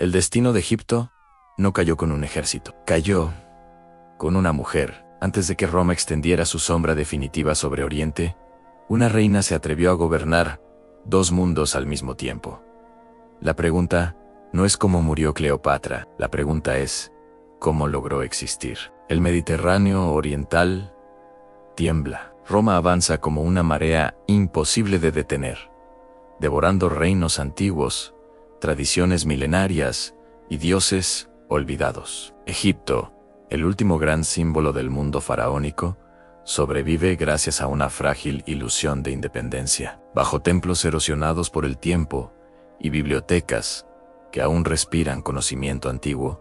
El destino de Egipto no cayó con un ejército, cayó con una mujer. Antes de que Roma extendiera su sombra definitiva sobre Oriente, una reina se atrevió a gobernar dos mundos al mismo tiempo. La pregunta no es cómo murió Cleopatra, la pregunta es cómo logró existir. El Mediterráneo oriental tiembla. Roma avanza como una marea imposible de detener, devorando reinos antiguos, tradiciones milenarias y dioses olvidados. Egipto, el último gran símbolo del mundo faraónico, sobrevive gracias a una frágil ilusión de independencia. Bajo templos erosionados por el tiempo y bibliotecas que aún respiran conocimiento antiguo,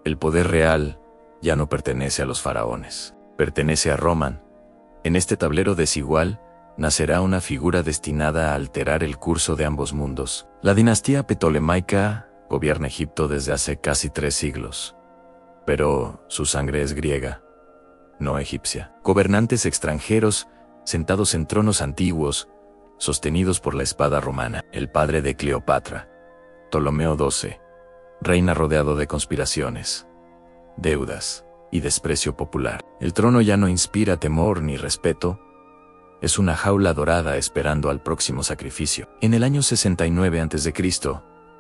el poder real ya no pertenece a los faraones, pertenece a Roma. En este tablero desigual nacerá una figura destinada a alterar el curso de ambos mundos. La dinastía ptolemaica gobierna Egipto desde hace casi 3 siglos, pero su sangre es griega, no egipcia. Gobernantes extranjeros sentados en tronos antiguos, sostenidos por la espada romana. El padre de Cleopatra, Ptolomeo XII, reina rodeado de conspiraciones, deudas y desprecio popular. El trono ya no inspira temor ni respeto, es una jaula dorada esperando al próximo sacrificio. En el año 69 a.C.,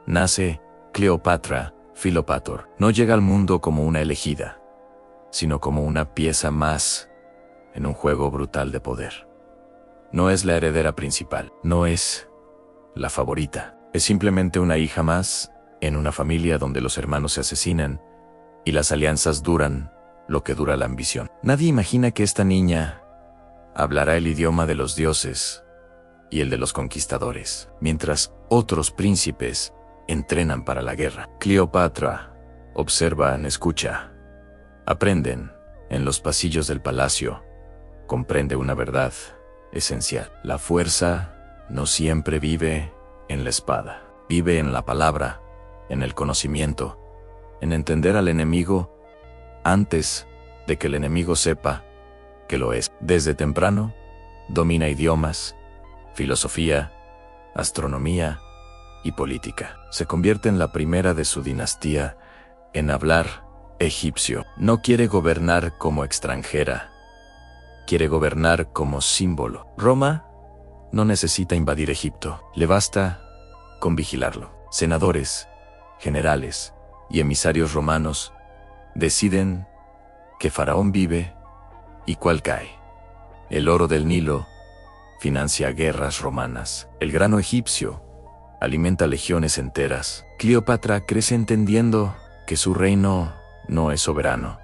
nace Cleopatra Filopator. No llega al mundo como una elegida, sino como una pieza más en un juego brutal de poder. No es la heredera principal, no es la favorita, es simplemente una hija más en una familia donde los hermanos se asesinan y las alianzas duran lo que dura la ambición. Nadie imagina que esta niña hablará el idioma de los dioses y el de los conquistadores, mientras otros príncipes entrenan para la guerra. Cleopatra observan, escucha, aprenden en los pasillos del palacio, comprende una verdad esencial. La fuerza no siempre vive en la espada, vive en la palabra, en el conocimiento, en entender al enemigo antes de que el enemigo sepa que lo es. Desde temprano, domina idiomas, filosofía, astronomía y política. Se convierte en la primera de su dinastía en hablar egipcio. No quiere gobernar como extranjera, quiere gobernar como símbolo. Roma no necesita invadir Egipto, le basta con vigilarlo. Senadores, generales y emisarios romanos deciden qué faraón vive y cuál cae. El oro del Nilo financia guerras romanas. El grano egipcio alimenta legiones enteras. Cleopatra crece entendiendo que su reino no es soberano,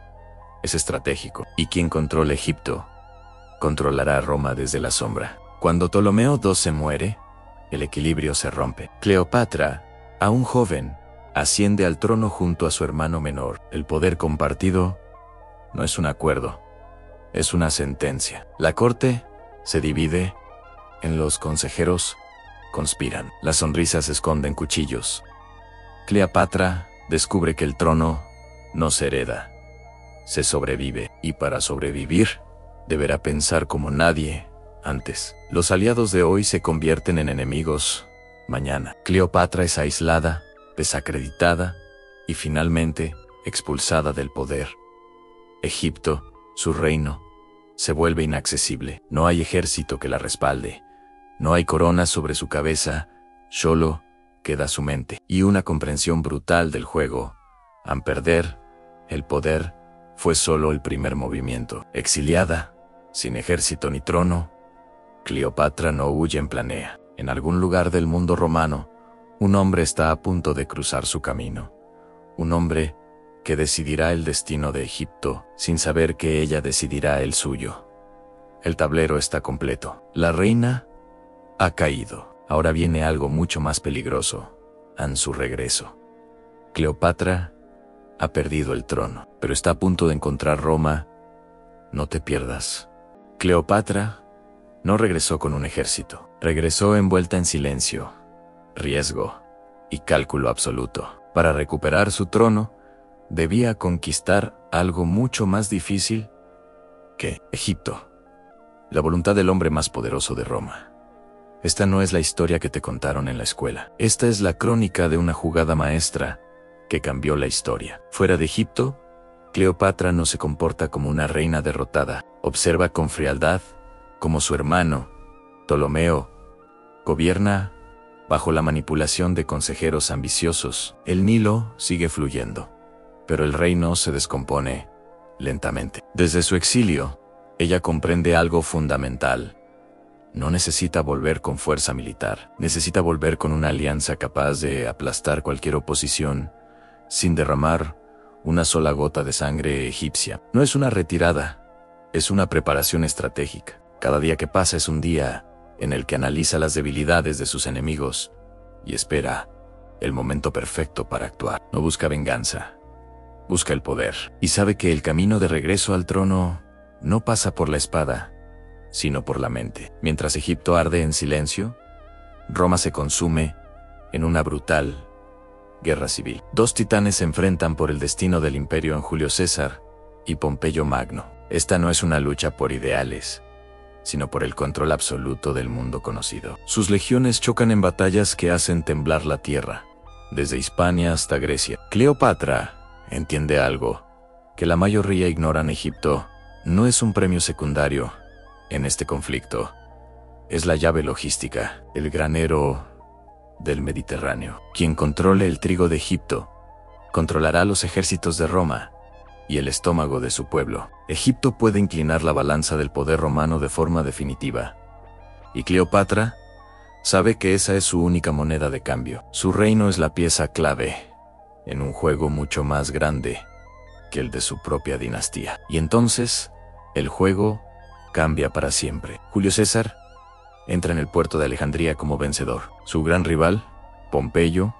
es estratégico. Y quien controla Egipto, controlará a Roma desde la sombra. Cuando Ptolomeo II muere, el equilibrio se rompe. Cleopatra, aún joven, asciende al trono junto a su hermano menor. El poder compartido no es un acuerdo, es una sentencia. La corte se divide, en los consejeros conspiran. Las sonrisas esconden cuchillos. Cleopatra descubre que el trono no se hereda, se sobrevive, y para sobrevivir deberá pensar como nadie antes. Los aliados de hoy se convierten en enemigos mañana. Cleopatra es aislada, desacreditada y finalmente expulsada del poder. Egipto, su reino, se vuelve inaccesible. No hay ejército que la respalde, no hay corona sobre su cabeza, solo queda su mente y una comprensión brutal del juego. Al perder el poder, fue solo el primer movimiento. Exiliada, sin ejército ni trono, Cleopatra no huye en planea. En algún lugar del mundo romano, un hombre está a punto de cruzar su camino. Un hombre que decidirá el destino de Egipto sin saber que ella decidirá el suyo. El tablero está completo. La reina ha caído. Ahora viene algo mucho más peligroso. En su regreso, Cleopatra ha perdido el trono, pero está a punto de encontrar Roma. No te pierdas. Cleopatra no regresó con un ejército. Regresó envuelta en silencio, riesgo y cálculo absoluto. Para recuperar su trono, debía conquistar algo mucho más difícil que Egipto, la voluntad del hombre más poderoso de Roma. Esta no es la historia que te contaron en la escuela. Esta es la crónica de una jugada maestra que cambió la historia. Fuera de Egipto, Cleopatra no se comporta como una reina derrotada. Observa con frialdad cómo su hermano, Ptolomeo, gobierna bajo la manipulación de consejeros ambiciosos. El Nilo sigue fluyendo, pero el reino se descompone lentamente. Desde su exilio, ella comprende algo fundamental. No necesita volver con fuerza militar, necesita volver con una alianza capaz de aplastar cualquier oposición sin derramar una sola gota de sangre egipcia. No es una retirada, es una preparación estratégica. Cada día que pasa es un día en el que analiza las debilidades de sus enemigos y espera el momento perfecto para actuar. No busca venganza, busca el poder, y sabe que el camino de regreso al trono no pasa por la espada, sino por la mente. Mientras Egipto arde en silencio, Roma se consume en una brutal guerra civil. Dos titanes se enfrentan por el destino del imperio en Julio César y Pompeyo Magno. Esta no es una lucha por ideales, sino por el control absoluto del mundo conocido. Sus legiones chocan en batallas que hacen temblar la tierra, desde Hispania hasta Grecia. Cleopatra entiende algo que la mayoría ignoran. Egipto no es un premio secundario en este conflicto. Es la llave logística, el granero del Mediterráneo. Quien controle el trigo de Egipto, controlará los ejércitos de Roma y el estómago de su pueblo. Egipto puede inclinar la balanza del poder romano de forma definitiva, y Cleopatra sabe que esa es su única moneda de cambio. Su reino es la pieza clave en un juego mucho más grande que el de su propia dinastía. Y entonces, el juego cambia para siempre. Julio César entra en el puerto de Alejandría como vencedor. Su gran rival, Pompeyo,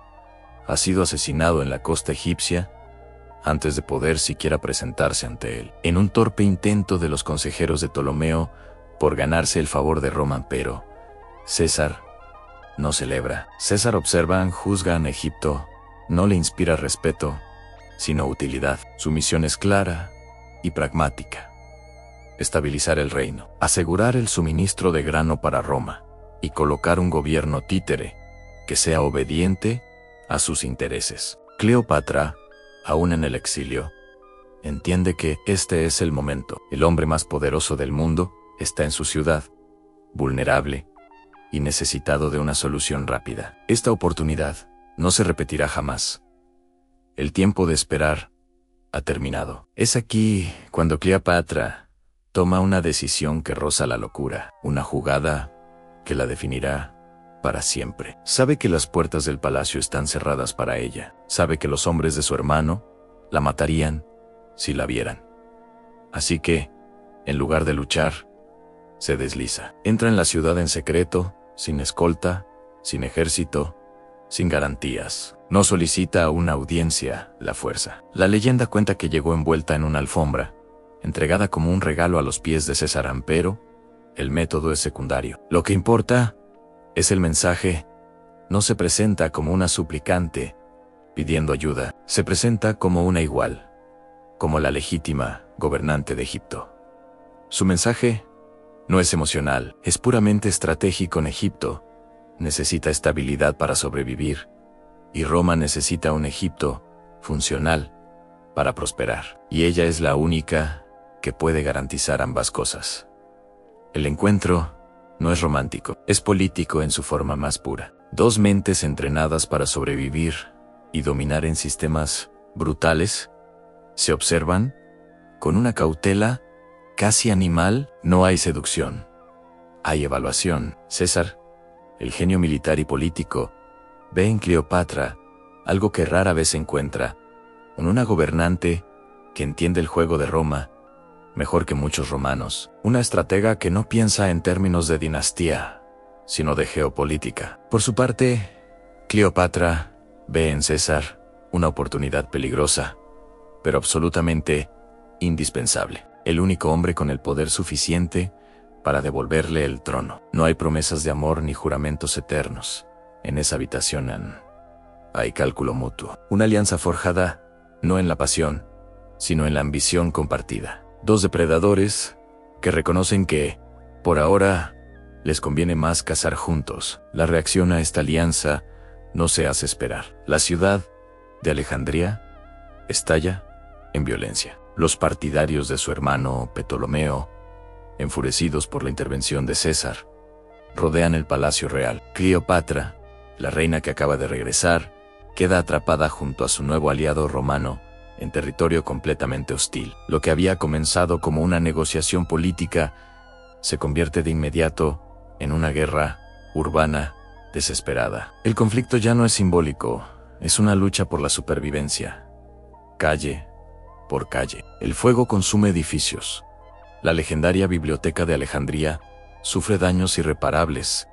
ha sido asesinado en la costa egipcia antes de poder siquiera presentarse ante él, en un torpe intento de los consejeros de Ptolomeo por ganarse el favor de Roma. Pero César no celebra. César observa, juzga a Egipto, no le inspira respeto, sino utilidad. Su misión es clara y pragmática: estabilizar el reino, asegurar el suministro de grano para Roma y colocar un gobierno títere que sea obediente a sus intereses. Cleopatra, aún en el exilio, entiende que este es el momento. El hombre más poderoso del mundo está en su ciudad, vulnerable y necesitado de una solución rápida. Esta oportunidad no se repetirá jamás. El tiempo de esperar ha terminado. Es aquí cuando Cleopatra toma una decisión que roza la locura, una jugada que la definirá para siempre. Sabe que las puertas del palacio están cerradas para ella. Sabe que los hombres de su hermano la matarían si la vieran. Así que, en lugar de luchar, se desliza. Entra en la ciudad en secreto, sin escolta, sin ejército, sin garantías. No solicita una audiencia, la fuerza. La leyenda cuenta que llegó envuelta en una alfombra, entregada como un regalo a los pies de César, pero el método es secundario. Lo que importa es el mensaje. No se presenta como una suplicante pidiendo ayuda, se presenta como una igual, como la legítima gobernante de Egipto. Su mensaje no es emocional, es puramente estratégico. En Egipto necesita estabilidad para sobrevivir, y Roma necesita un Egipto funcional para prosperar. Y ella es la única que puede garantizar ambas cosas. El encuentro no es romántico, es político en su forma más pura. Dos mentes entrenadas para sobrevivir y dominar en sistemas brutales se observan con una cautela casi animal. No hay seducción, hay evaluación. César, el genio militar y político, ve en Cleopatra algo que rara vez se encuentra, en una gobernante que entiende el juego de Roma mejor que muchos romanos, una estratega que no piensa en términos de dinastía, sino de geopolítica. Por su parte, Cleopatra ve en César una oportunidad peligrosa, pero absolutamente indispensable. El único hombre con el poder suficiente para devolverle el trono. No hay promesas de amor ni juramentos eternos. En esa habitación hay cálculo mutuo. Una alianza forjada no en la pasión, sino en la ambición compartida. Dos depredadores que reconocen que, por ahora, les conviene más cazar juntos. La reacción a esta alianza no se hace esperar. La ciudad de Alejandría estalla en violencia. Los partidarios de su hermano Ptolomeo, enfurecidos por la intervención de César, rodean el palacio real. Cleopatra, la reina que acaba de regresar, queda atrapada junto a su nuevo aliado romano en territorio completamente hostil. Lo que había comenzado como una negociación política se convierte de inmediato en una guerra urbana desesperada. El conflicto ya no es simbólico, es una lucha por la supervivencia. Calle por calle. El fuego consume edificios. La legendaria biblioteca de Alejandría sufre daños irreparables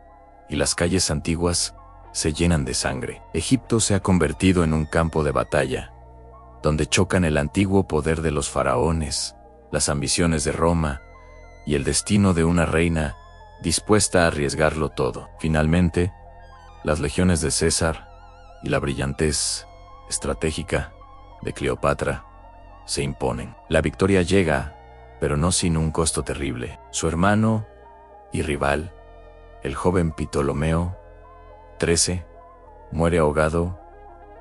y las calles antiguas se llenan de sangre. Egipto se ha convertido en un campo de batalla, donde chocan el antiguo poder de los faraones, las ambiciones de Roma y el destino de una reina dispuesta a arriesgarlo todo. Finalmente, las legiones de César y la brillantez estratégica de Cleopatra se imponen. La victoria llega, pero no sin un costo terrible. Su hermano y rival, el joven Ptolomeo XIII, muere ahogado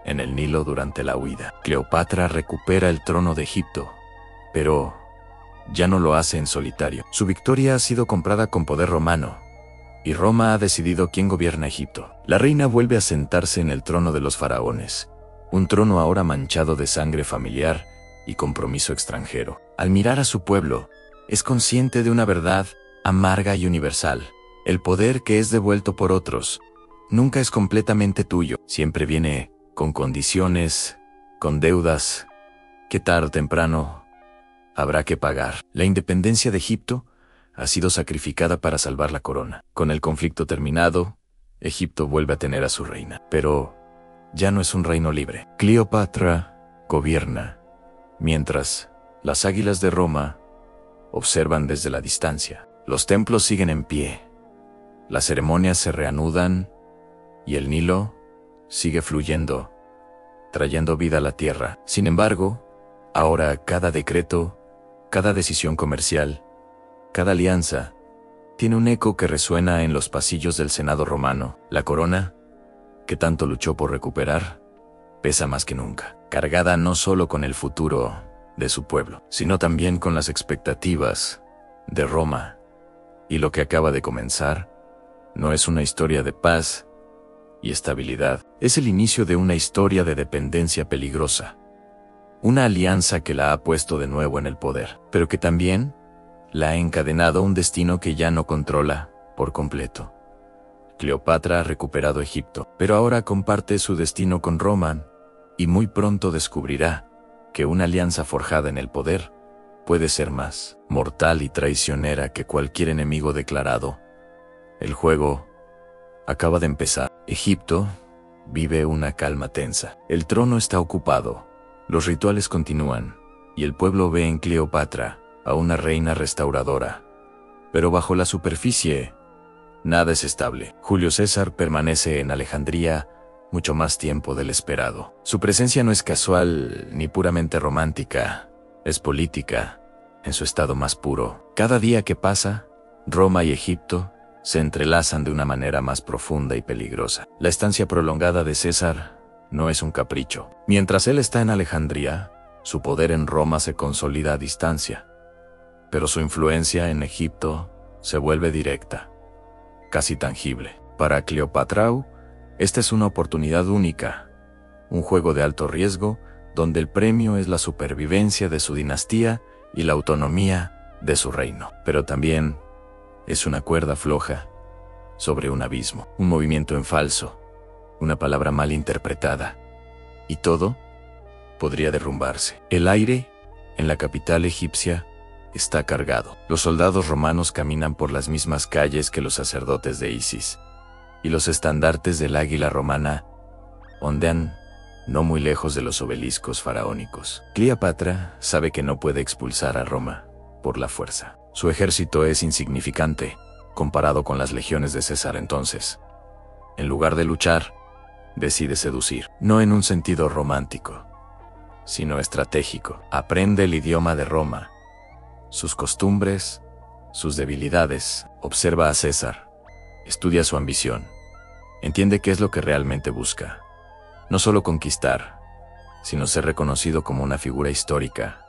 en el Nilo durante la huida. Cleopatra recupera el trono de Egipto, pero ya no lo hace en solitario. Su victoria ha sido comprada con poder romano, y Roma ha decidido quién gobierna Egipto. La reina vuelve a sentarse en el trono de los faraones, un trono ahora manchado de sangre familiar y compromiso extranjero. Al mirar a su pueblo, es consciente de una verdad amarga y universal. El poder que es devuelto por otros nunca es completamente tuyo. Siempre viene con condiciones, con deudas, que tarde o temprano habrá que pagar. La independencia de Egipto ha sido sacrificada para salvar la corona. Con el conflicto terminado, Egipto vuelve a tener a su reina. Pero ya no es un reino libre. Cleopatra gobierna, mientras las águilas de Roma observan desde la distancia. Los templos siguen en pie, las ceremonias se reanudan y el Nilo sigue fluyendo, trayendo vida a la tierra. Sin embargo, ahora cada decreto, cada decisión comercial, cada alianza, tiene un eco que resuena en los pasillos del Senado romano. La corona, que tanto luchó por recuperar, pesa más que nunca, cargada no solo con el futuro de su pueblo, sino también con las expectativas de Roma. Y lo que acaba de comenzar no es una historia de paz y estabilidad, es el inicio de una historia de dependencia peligrosa. Una alianza que la ha puesto de nuevo en el poder, pero que también la ha encadenado a un destino que ya no controla por completo. Cleopatra ha recuperado Egipto, pero ahora comparte su destino con Roma, y muy pronto descubrirá que una alianza forjada en el poder puede ser más mortal y traicionera que cualquier enemigo declarado. El juego acaba de empezar. Egipto vive una calma tensa. El trono está ocupado, los rituales continúan, y el pueblo ve en Cleopatra a una reina restauradora. Pero bajo la superficie, nada es estable. Julio César permanece en Alejandría mucho más tiempo del esperado. Su presencia no es casual ni puramente romántica, es política, en su estado más puro. Cada día que pasa, Roma y Egipto se entrelazan de una manera más profunda y peligrosa. La estancia prolongada de César no es un capricho. Mientras él está en Alejandría, su poder en Roma se consolida a distancia, pero su influencia en Egipto se vuelve directa, casi tangible. Para Cleopatra, esta es una oportunidad única, un juego de alto riesgo donde el premio es la supervivencia de su dinastía y la autonomía de su reino. Pero también es una cuerda floja sobre un abismo, un movimiento en falso, una palabra mal interpretada, y todo podría derrumbarse. El aire en la capital egipcia está cargado. Los soldados romanos caminan por las mismas calles que los sacerdotes de Isis, y los estandartes del águila romana ondean no muy lejos de los obeliscos faraónicos. Cleopatra sabe que no puede expulsar a Roma por la fuerza. Su ejército es insignificante comparado con las legiones de César entonces. En lugar de luchar, decide seducir, no en un sentido romántico, sino estratégico. Aprende el idioma de Roma, sus costumbres, sus debilidades. Observa a César, estudia su ambición, entiende qué es lo que realmente busca. No solo conquistar, sino ser reconocido como una figura histórica,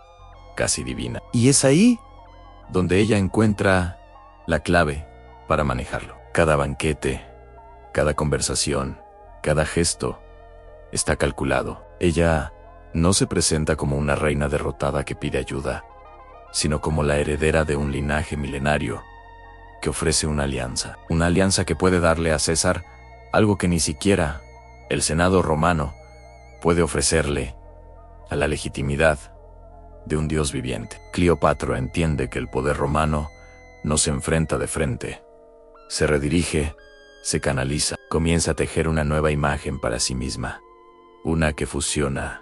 casi divina. Y es ahí donde ella encuentra la clave para manejarlo. Cada banquete, cada conversación, cada gesto está calculado. Ella no se presenta como una reina derrotada que pide ayuda, sino como la heredera de un linaje milenario que ofrece una alianza que puede darle a César algo que ni siquiera el Senado romano puede ofrecerle: a la legitimidad de un dios viviente. Cleopatra entiende que el poder romano no se enfrenta de frente, se redirige, se canaliza, comienza a tejer una nueva imagen para sí misma, una que fusiona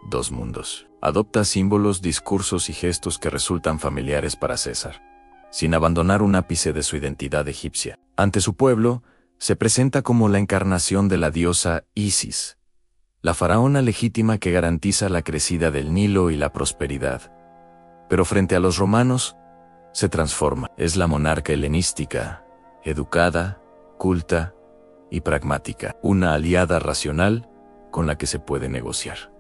dos mundos. Adopta símbolos, discursos y gestos que resultan familiares para César, sin abandonar un ápice de su identidad egipcia. Ante su pueblo, se presenta como la encarnación de la diosa Isis, la faraona legítima que garantiza la crecida del Nilo y la prosperidad. Pero frente a los romanos, se transforma. Es la monarca helenística, educada, culta y pragmática, una aliada racional con la que se puede negociar.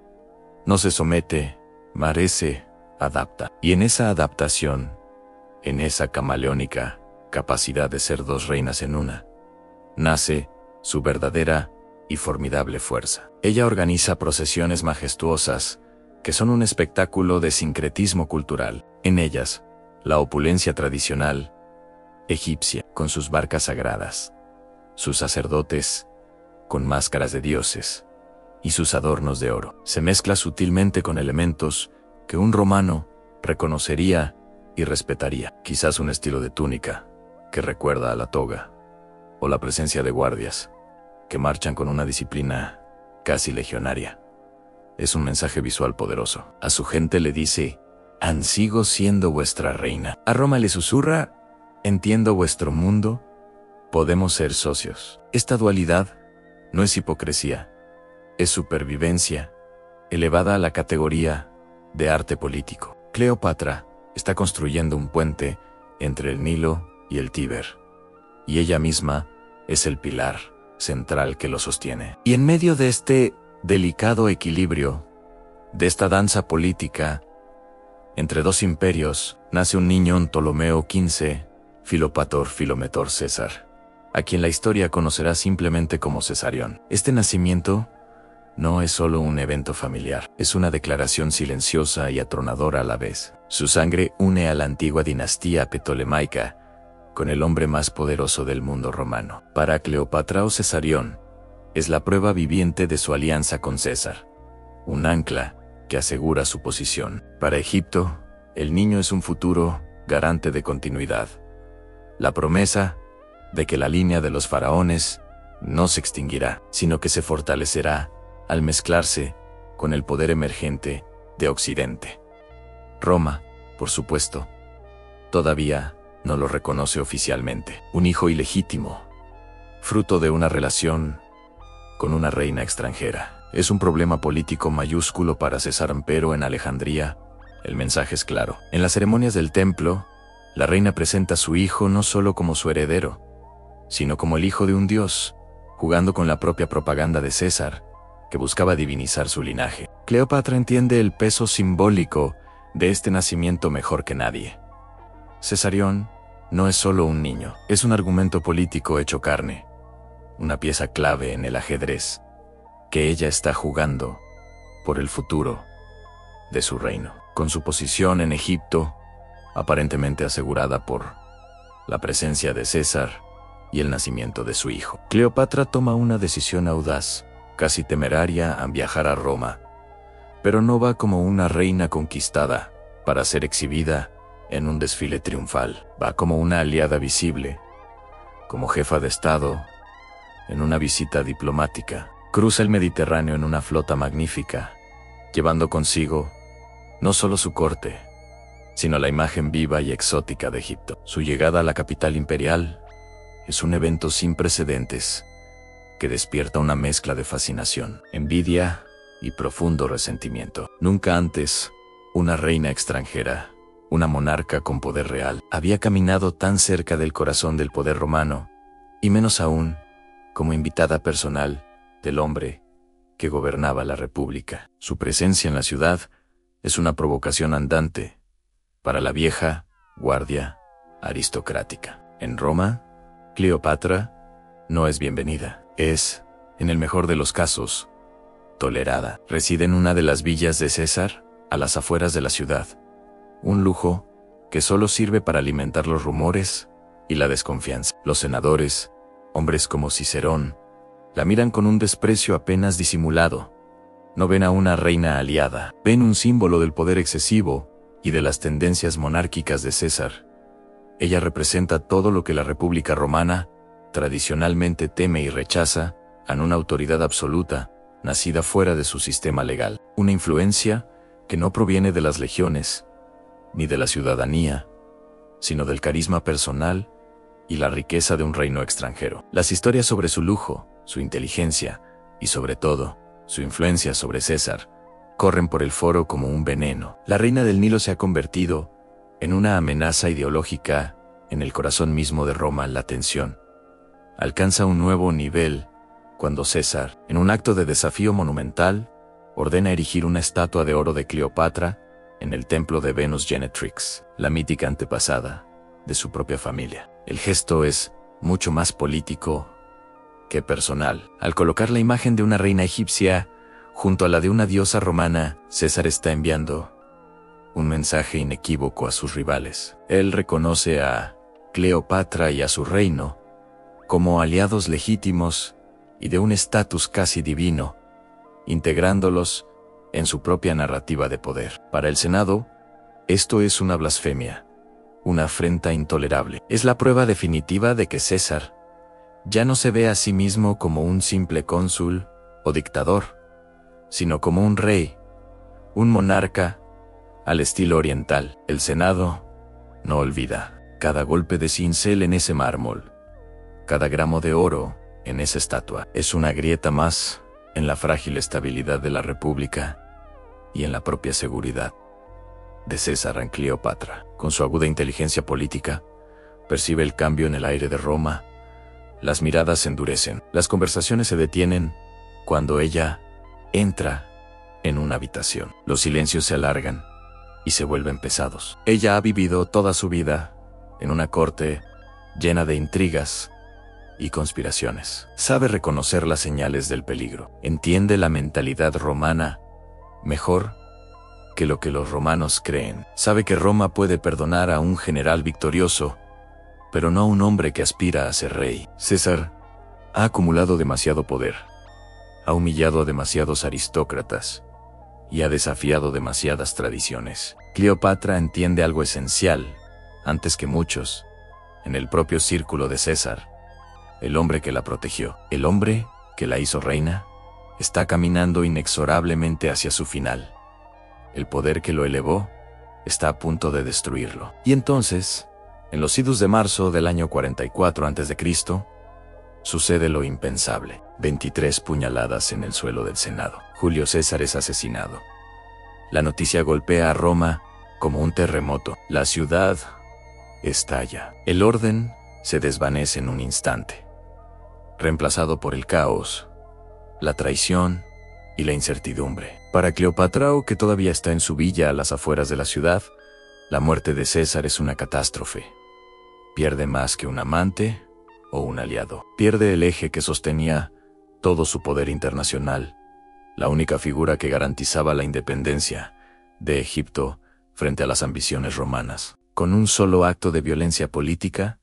No se somete, merece, adapta. Y en esa adaptación, en esa camaleónica capacidad de ser dos reinas en una, nace su verdadera y formidable fuerza. Ella organiza procesiones majestuosas que son un espectáculo de sincretismo cultural. En ellas, la opulencia tradicional egipcia, con sus barcas sagradas, sus sacerdotes con máscaras de dioses y sus adornos de oro, se mezcla sutilmente con elementos que un romano reconocería y respetaría. Quizás un estilo de túnica que recuerda a la toga, o la presencia de guardias que marchan con una disciplina casi legionaria. Es un mensaje visual poderoso. A su gente le dice: sigo siendo vuestra reina. A Roma le susurra: entiendo vuestro mundo, podemos ser socios. Esta dualidad no es hipocresía, es supervivencia, elevada a la categoría de arte político. Cleopatra está construyendo un puente entre el Nilo y el Tíber, y ella misma es el pilar central que lo sostiene. Y en medio de este delicado equilibrio, de esta danza política entre dos imperios, nace un niño en Ptolomeo XV, Filopator Filometor César, a quien la historia conocerá simplemente como Cesarión. Este nacimiento no es solo un evento familiar, es una declaración silenciosa y atronadora a la vez. Su sangre une a la antigua dinastía ptolemaica con el hombre más poderoso del mundo romano. Para Cleopatra, Cesarión es la prueba viviente de su alianza con César, un ancla que asegura su posición. Para Egipto, el niño es un futuro garante de continuidad, la promesa de que la línea de los faraones no se extinguirá, sino que se fortalecerá al mezclarse con el poder emergente de Occidente. Roma, por supuesto, todavía no lo reconoce oficialmente. Un hijo ilegítimo, fruto de una relación con una reina extranjera. Es un problema político mayúsculo para César, pero en Alejandría el mensaje es claro. En las ceremonias del templo, la reina presenta a su hijo no solo como su heredero, sino como el hijo de un dios, jugando con la propia propaganda de César, que buscaba divinizar su linaje. Cleopatra entiende el peso simbólico de este nacimiento mejor que nadie. Cesarión no es solo un niño, es un argumento político hecho carne, una pieza clave en el ajedrez que ella está jugando por el futuro de su reino. Con su posición en Egipto, aparentemente asegurada por la presencia de César y el nacimiento de su hijo, Cleopatra toma una decisión audaz, casi temeraria, al viajar a Roma, pero no va como una reina conquistada para ser exhibida en un desfile triunfal. Va como una aliada visible, como jefa de Estado, en una visita diplomática. Cruza el Mediterráneo en una flota magnífica, llevando consigo no solo su corte, sino la imagen viva y exótica de Egipto. Su llegada a la capital imperial es un evento sin precedentes que despierta una mezcla de fascinación, envidia y profundo resentimiento. Nunca antes, una reina extranjera, una monarca con poder real, había caminado tan cerca del corazón del poder romano, y menos aún como invitada personal del hombre que gobernaba la República. Su presencia en la ciudad es una provocación andante para la vieja guardia aristocrática. En Roma, Cleopatra no es bienvenida. Es, en el mejor de los casos, tolerada. Reside en una de las villas de César, a las afueras de la ciudad. Un lujo que solo sirve para alimentar los rumores y la desconfianza. Los senadores, hombres como Cicerón, la miran con un desprecio apenas disimulado. No ven a una reina aliada, ven un símbolo del poder excesivo y de las tendencias monárquicas de César. Ella representa todo lo que la República Romana tradicionalmente teme y rechaza en una autoridad absoluta, nacida fuera de su sistema legal. Una influencia que no proviene de las legiones, ni de la ciudadanía, sino del carisma personal y la riqueza de un reino extranjero. Las historias sobre su lujo, su inteligencia y, sobre todo, su influencia sobre César, corren por el foro como un veneno. La reina del Nilo se ha convertido en una amenaza ideológica en el corazón mismo de Roma. La tensión alcanza un nuevo nivel cuando César, en un acto de desafío monumental, ordena erigir una estatua de oro de Cleopatra en el templo de Venus Genetrix, la mítica antepasada de su propia familia. El gesto es mucho más político que personal. Al colocar la imagen de una reina egipcia junto a la de una diosa romana, César está enviando un mensaje inequívoco a sus rivales. Él reconoce a Cleopatra y a su reino como aliados legítimos y de un estatus casi divino, integrándolos en su propia narrativa de poder. Para el Senado, esto es una blasfemia, una afrenta intolerable. Es la prueba definitiva de que César ya no se ve a sí mismo como un simple cónsul o dictador, sino como un rey, un monarca al estilo oriental. El Senado no olvida. Cada golpe de cincel en ese mármol, cada gramo de oro en esa estatua, es una grieta más en la frágil estabilidad de la República y en la propia seguridad de César en Cleopatra. Con su aguda inteligencia política, percibe el cambio en el aire de Roma. Las miradas se endurecen, las conversaciones se detienen cuando ella entra en una habitación. Los silencios se alargan y se vuelven pesados. Ella ha vivido toda su vida en una corte llena de intrigas y conspiraciones. Sabe reconocer las señales del peligro. Entiende la mentalidad romana mejor que lo que los romanos creen. Sabe que Roma puede perdonar a un general victorioso, pero no a un hombre que aspira a ser rey. César ha acumulado demasiado poder, ha humillado a demasiados aristócratas y ha desafiado demasiadas tradiciones. Cleopatra entiende algo esencial, antes que muchos, en el propio círculo de César. El hombre que la protegió, el hombre que la hizo reina, está caminando inexorablemente hacia su final. El poder que lo elevó está a punto de destruirlo. Y entonces, en los idus de marzo del año 44 a.C., sucede lo impensable. 23 puñaladas en el suelo del Senado. Julio César es asesinado. La noticia golpea a Roma como un terremoto. La ciudad estalla. El orden se desvanece en un instante, reemplazado por el caos, la traición y la incertidumbre. Para Cleopatra, que todavía está en su villa a las afueras de la ciudad, la muerte de César es una catástrofe. Pierde más que un amante o un aliado. Pierde el eje que sostenía todo su poder internacional, la única figura que garantizaba la independencia de Egipto frente a las ambiciones romanas. Con un solo acto de violencia política,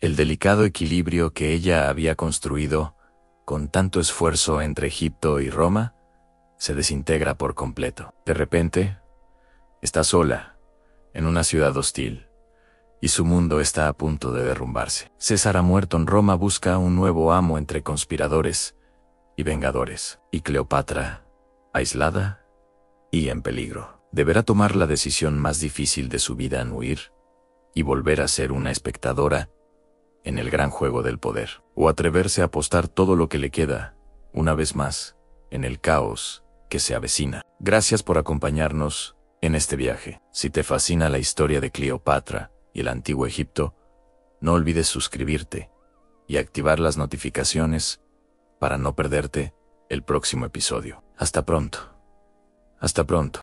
el delicado equilibrio que ella había construido con tanto esfuerzo entre Egipto y Roma se desintegra por completo. De repente, está sola, en una ciudad hostil, y su mundo está a punto de derrumbarse. César ha muerto en Roma, busca un nuevo amo entre conspiradores y vengadores. Y Cleopatra, aislada y en peligro, deberá tomar la decisión más difícil de su vida en huir y volver a ser una espectadora en el gran juego del poder, o atreverse a apostar todo lo que le queda, una vez más, en el caos que se avecina. Gracias por acompañarnos en este viaje. Si te fascina la historia de Cleopatra y el antiguo Egipto, no olvides suscribirte y activar las notificaciones para no perderte el próximo episodio. Hasta pronto. Hasta pronto.